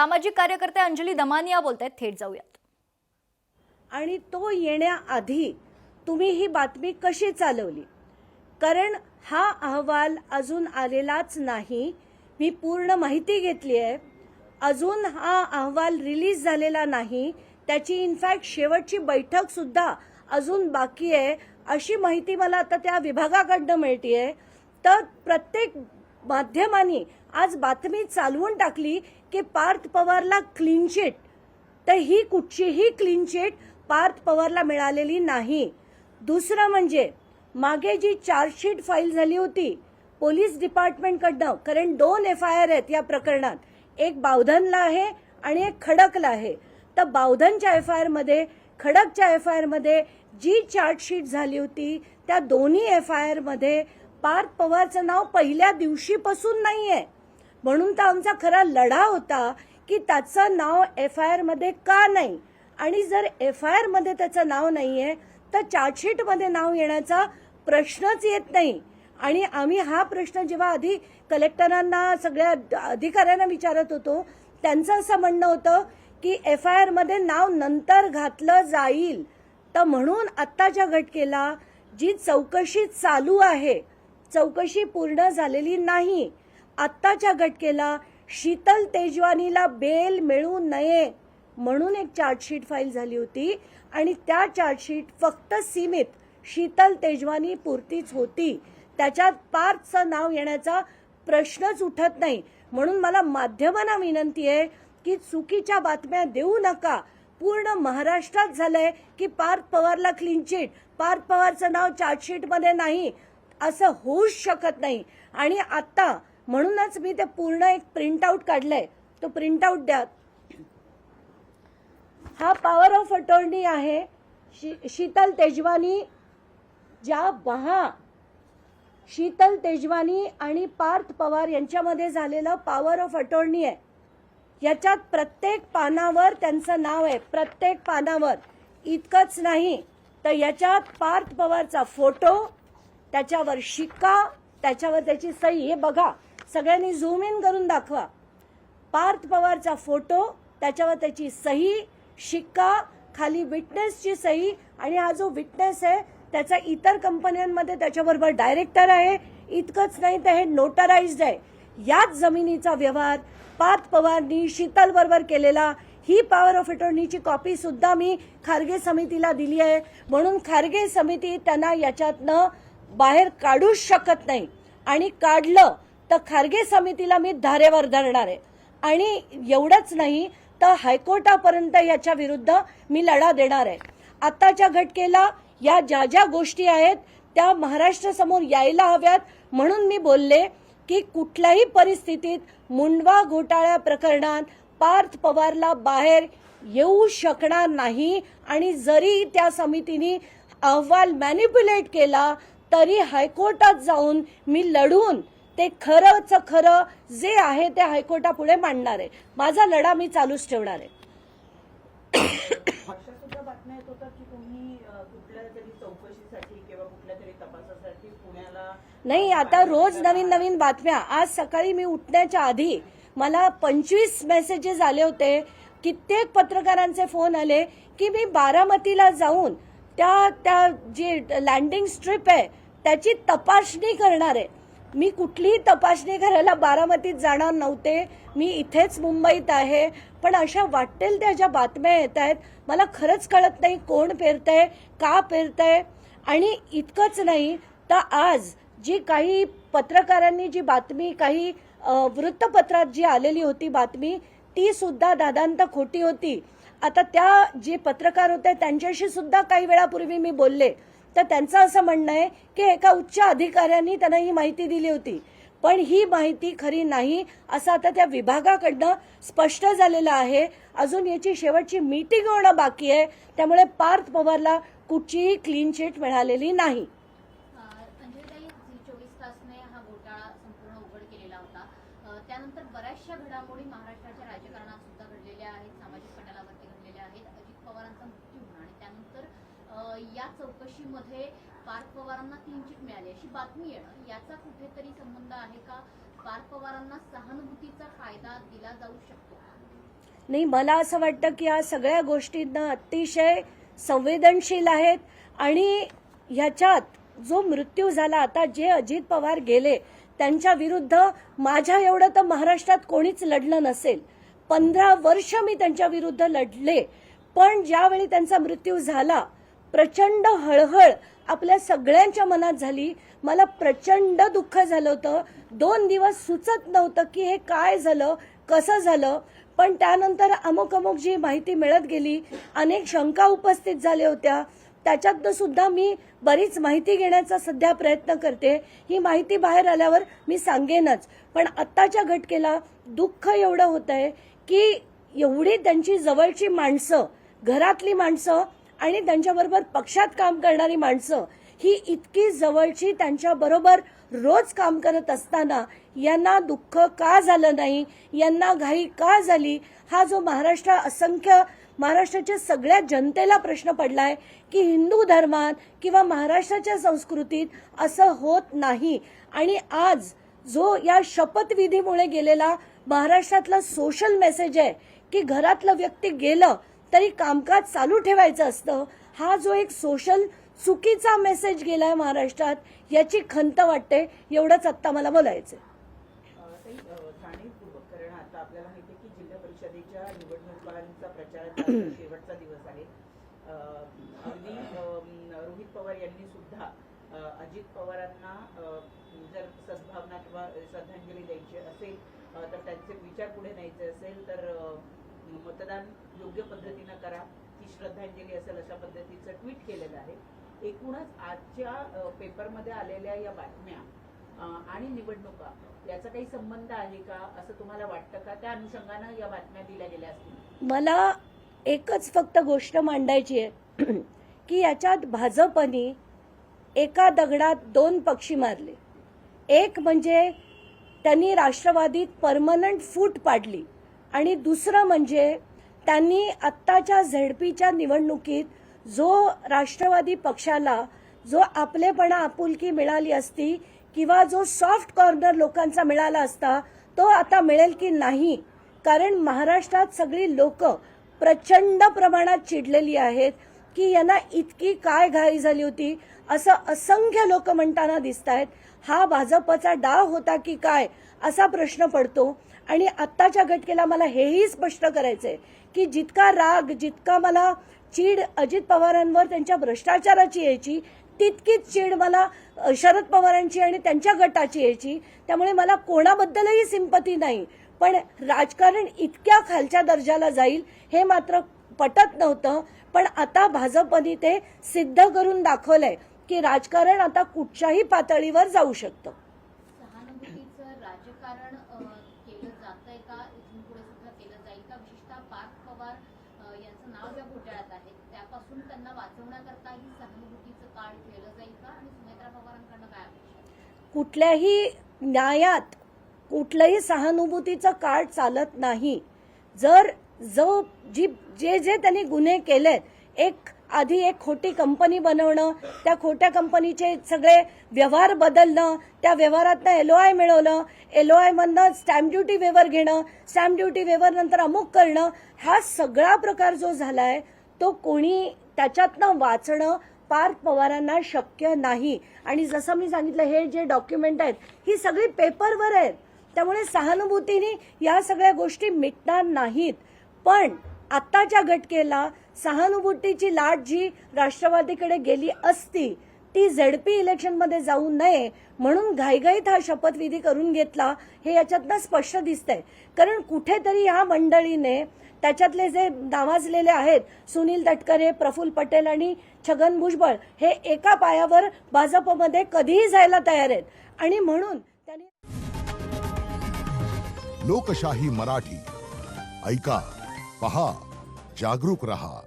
सामाजिक कार्यकर्ते अंजली दमानिया बोलतायत, थेट जाऊयात. आणि तो येण्याआधी तुम्ही ही बातमी कशी चालवली? कारण हा अहवाल अजून आलेलाच नाही. मी पूर्ण माहिती घेतली आहे. अजून हा अहवाल रिलीज झालेला नाही. त्याची इनफॅक्ट शेवटची बैठक सुद्धा अजून बाकी आहे अशी माहिती मला आता त्या विभागाकडनं मिळतेय. तर प्रत्येक माध्यमांनी आज बातमी चालवून टाकली की पार्थ पवारला क्लीन चिट. तर ही कुठचीही क्लीन चिट पार्थ पवारला मिळालेली नाही. दुसरं म्हणजे मागे जी चार्जशीट फाईल झाली होती पोलीस डिपार्टमेंटकडनं, कारण 2 FIR आहेत या प्रकरणात, एक बावधनला आहे आणि एक खडकला आहे. तर बावधनच्या FIR मध्ये, खडकच्या FIR मध्ये जी चार्जशीट झाली होती त्या दोन्ही FIR मध्ये पार्थ पवारचं नाव पहिल्या दिवशीपासून नाहीये. म्हणून तर आमचा खरा लढा होता की त्याचं नाव FIR मध्ये का नाही, आणि जर FIR मध्ये त्याचं नाव नाहीये तर चार्जशीट मध्ये नाव येण्याचा प्रश्नच येत नाही. आणि आम्ही हा प्रश्न जेव्हा आधी कलेक्टरांना, सगळ्या अधिकाऱ्यांना विचारत होतो, त्यांचं असं म्हणणं होतं की FIR मध्ये नाव नंतर घातलं जाईल. तर म्हणून आत्ताच्या घटकेला जी चौकशी चालू आहे, चौकशी पूर्ण झालेली नाही. आत्ताच्या घटकेला शीतल तेजवानीला बेल मिळू नये म्हणून एक चार्जशीट फाईल झाली होती आणि त्या चार्जशीट फक्त सीमित शीतल तेजवानी पुरतीच होती. त्याच्यात पार्थचं नाव येण्याचा प्रश्नच उठत नाही. म्हणून मला माध्यमांना विनंती आहे की चुकीच्या बातम्या देऊ नका. पूर्ण महाराष्ट्रात झालंय की पार्थ पवारला क्लीन चिट, पार्थ पवारचं नाव चार्जशीट मध्ये नाही, असं होऊच शकत नाही. आणि आता म्हणूनच मी ते पूर्ण एक प्रिंट आउट काढलंय. तो प्रिंट आउट द्या. हा पॉवर ऑफ अटॉर्नी आहे. शीतल तेजवानी, शीतल तेजवानी आणि पार्थ पवार यांच्यामध्ये झालेलं पॉवर ऑफ अटॉर्नी आहे. याच्यात प्रत्येक पानावर त्यांचं नाव आहे, प्रत्येक पानावर. इतकंच नाही तर याच्यात पार्थ पवारचा फोटो, त्याच्यावर शिक्का, त्याच्यावर त्याची सही. हे बघा, सगळ्यांनी झूम इन करून दाखवा. पार्थ पवारचा फोटो, त्याच्यावर त्याची सही, शिक्का, खाली विटनेसची सही. आणि हा जो विटनेस आहे त्याचा इतर कंपन्यांमध्ये त्याच्याबरोबर डायरेक्टर आहे. इतकंच नाही तर हे नोटराइज्ड आहे. याच जमिनीचा व्यवहार पार्थ पवारनी शीतल बरोबर केलेला. ही पॉवर ऑफ अटॉर्नीची कॉपी सुद्धा मी खारगे समितीला दिली आहे. म्हणून खारगे समिती त्यांना याच्यातनं बाहेर काढूच शकत नाही. आणि काढलं तर खारगे समितीला मी धारेवर धरणार आहे. आणि एवढंच नाही तर हायकोर्टापर्यंत याच्या विरुद्ध मी लढा देणार आहे. आताच्या घटकेला या ज्या ज्या गोष्टी आहेत त्या महाराष्ट्र समोर यायला हव्यात. म्हणून मी बोलले की कुठल्याही परिस्थितीत मुंडवा घोटाळ्या प्रकरणात पार्थ पवारला बाहेर येऊ शकणार नाही. आणि जरी त्या समितीने अहवाल मॅनिप्युलेट केला तरी हायकोर्टात जाऊन मी लढून ते खरंच खरं जे आहे ते हायकोर्टापुढे मांडणार आहे. माझा लढा मी चालूच ठेवणार आहे. अशा सुद्धा बातम्या येत होत्या की तुम्ही कुठल्या तरी चौकशीसाठी किंवा कुठल्या तरी तपासासाठी पुण्याला नाही. आता रोज नवीन नवीन बातम्या. आज सकाळी मी उठण्याच्या आधी मला 25 मेसेजेस आले होते. कित्येक पत्रकारांचे फोन आले की मी बारामतीला जाऊन त्या जी लँडिंग स्ट्रिप आहे त्याची तपासणी करणार आहे. मी कुठलीही तपासणी करायला बारामतीत जाणार नव्हते. मी इथेच मुंबईत आहे. पण अशा वाटेल त्या ज्या बातम्या येत आहेत मला खरंच कळत नाही कोण पेरतंय, का पेरतंय. आणि इतकंच नाही तर आज जी काही पत्रकारांनी जी बातमी, काही वृत्तपत्रात जी आलेली होती बातमी, ती सुद्धा दादांत खोटी होती. आता त्या जे पत्रकार होते त्यांच्याशी सुद्धा काही वेळापूर्वी मी बोलले. तर त्यांचं असं म्हणणं आहे की एका उच्च अधिकाऱ्यांनी त्यांना ही माहिती दिली होती. पण ही माहिती खरी नाही असं आता त्या विभागाकडनं स्पष्ट झालेलं आहे. अजून याची शेवटची मीटिंग होणं बाकी आहे. त्यामुळे पार्थ पवारला कुठचीही क्लीन चिट मिळालेली नाही. अंजलीताई, 24 तासने हा घोटाळा संपूर्ण उघड केलेला होता. त्यानंतर बऱ्याचशा घडामोडी महाराष्ट्राच्या राजकारणात सुद्धा घडलेल्या आहेत, सामाजिक पटलावरती घडलेल्या आहेत. अजित पवारांचा मृत्यू होणं आणि त्यानंतर या चौकशीमध्ये पार्थ पवारांना क्लीन चिट मिळाली अशी बातमी येणं, याचा कुठेतरी संबंध आहे का? पार्थ पवारांना सहानुभूतीचा फायदा दिला जाऊ शकतो? नाही, मला असं वाटतं की या सगळ्या गोष्टींना अतिशय संवेदनशील आहेत आणि ह्याच्यात जो मृत्यू झाला, आता जे अजित पवार गेले त्यांच्या विरुद्ध माझ्या एवढं तर महाराष्ट्रात कोणीच लढलं नसेल. 15 वर्ष मी त्यांच्या विरुद्ध लढले, पण ज्यावेळी त्यांचा मृत्यू झाला प्रचंड हळहळ आपल्या सगळ्यांच्या मनात झाली. मला प्रचंड दुःख झालं होतं. 2 दिवस सुचत नव्हतं की हे काय झालं, कसं झालं. पण त्यानंतर अमुक जी माहिती मिळत गेली, अनेक शंका उपस्थित झाल्या होत्या, त्याच्यातनं सुद्धा मी बरीच माहिती घेण्याचा सध्या प्रयत्न करते. ही माहिती बाहेर आल्यावर मी सांगेनच. पण आत्ताच्या घटनेला दुःख एवढं होत आहे की एवढी त्यांची जवळची माणसं, घरातली माणसं आणि त्यांच्याबरोबर पक्षात काम करणारी माणसं, ही इतकी जवळची त्यांच्याबरोबर रोज काम करत असताना यांना दुःख का झालं नाही, यांना घाई का झाली, हा जो महाराष्ट्राच्या सगळ्या जनतेला प्रश्न पडलाय की हिंदू धर्मात किंवा महाराष्ट्राच्या संस्कृतीत असं होत नाही. आणि आज जो या शपथविधीमुळे गेलेला महाराष्ट्रातला सोशल मेसेज आहे की घरातलं व्यक्ती गेलं तरी कामकाज चालू ठेवायचं असतं, हा जो एक सोशल चुकीचा मेसेज गेलाय महाराष्ट्रात, याची खंत वाटते. एवढंच आत्ता मला बोलायचं. जाणीवपूर्वक, कारण आता आपल्याला माहिती आहे की जिल्हा परिषदेच्या निवडणुकांचा प्रचाराचा शेवटचा दिवस आहे. अगदी रोहित पवार यांनी सुद्धा अजित पवारांना जर सद्भावना किंवा श्रद्धांजली द्यायची असेल तर त्यांचे विचार पुढे न्यायचे असेल तर मतदान योग्य पद्धतीनं करा, ही श्रद्धांजली असेल अशा पद्धतीचं ट्विट केलेलं आहे. एकूणच आजच्या पेपरमध्ये आलेल्या या बातम्या आणि निवडणुका याचा काही संबंध आहे का असं तुम्हाला वाटतं का? त्या अनुषंगानं या बातम्या दिल्या गेल्या असतील. मला एकच फक्त गोष्ट मांडायची आहे की याच्यात भाजपनी एका दगडात 2 पक्षी मारले. एक म्हणजे त्यांनी राष्ट्रवादीत परमनंट फूट पाडली आणि दुसरं म्हणजे त्यांनी आत्ताच्या झेडपीच्या निवडणुकीत जो राष्ट्रवादी पक्षाला जो आपलेपणा आपुलकी मिळाली असती किंवा जो सॉफ्ट कॉर्नर लोकांचा मिळाला असता तो आता मिळेल की नाही. कारण महाराष्ट्रात सगळी लोक प्रचंड प्रमाणात चिडलेली आहेत की यांना इतकी काय घाई झाली होती, असं असंख्य लोक म्हणताना दिसत आहेत. हा भाजपचा डाव होता की काय असा प्रश्न पडतो. आणि आत्ताच्या घटनेला मला हेही स्पष्ट करायचंय की जितका राग, जितका मला चीड अजित पवारांवर त्यांच्या भ्रष्टाचाराची यायची, तितकीच चीड मला शरद पवारांची आणि त्यांच्या गटाची यायची. त्यामुळे मला कोणाबद्दलही सिंपती नाही, पण राजकारण इतक्या खालच्या दर्जाला जाईल हे मात्र पटत नव्हतं. पण आता भाजपने ते सिद्ध करून दाखवलंय की राजकारण आता कुठच्याही पातळीवर जाऊ शकतं. सहानुभूतीचं राजकारण केलं जातंय का, इथून पुढे सुद्धा केलं जाईल का? विशेषतः पार्थ पवार यांचं नाव या घोटाळ्यात आहे, त्यापासून त्यांना वाचवण्याकरता ही सहानुभूतीचं कार्ड खेळलं जाईल का? आणि सुनेत्रा पवारांकडनं काय अपेक्षा? कुठल्याही न्यायात कुठलंही सहानुभूतीचं कार्ड चालत नाही. जर जे त्यांनी गुन्हे केलेत, आधी एक खोटी कंपनी बनवणं, त्या खोट्या कंपनीचे सगळे व्यवहार बदलणं, त्या व्यवहारातनं LOI मिळवणं, LOI मधनं स्टॅम्प ड्युटी वेवर घेणं, स्टॅम्प ड्युटी वेवर नंतर अमुक करणं, हा सगळा प्रकार जो झालाय तो कोणी त्याच्यातनं वाचणं पार्थ पवारांना शक्य नाही. आणि जसं मी सांगितलं, हे जे डॉक्युमेंट आहेत ही सगळी पेपरवर आहेत. त्यामुळे सहानुभूतीने या सगळ्या गोष्टी मिटणार नाहीत. पण आत्ताच्या घटनेला सहानुभूतीची लाट जी राष्ट्रवादीकडे गेली असती ती झेडपी इलेक्शनमध्ये जाऊ नये म्हणून घाईघाईत हा शपथविधी करून घेतला, हे याच्यातनं स्पष्ट दिसतंय. कारण कुठेतरी ह्या मंडळीने त्याच्यातले जे नावाजलेले आहेत सुनील तटकरे, प्रफुल्ल पटेल आणि छगन भुजबळ, हे एका पायावर भाजपमध्ये कधीही जायला तयार आहेत. आणि म्हणून त्यांनी लोकशाही मराठी ऐका, पहा, जागरूक रहा.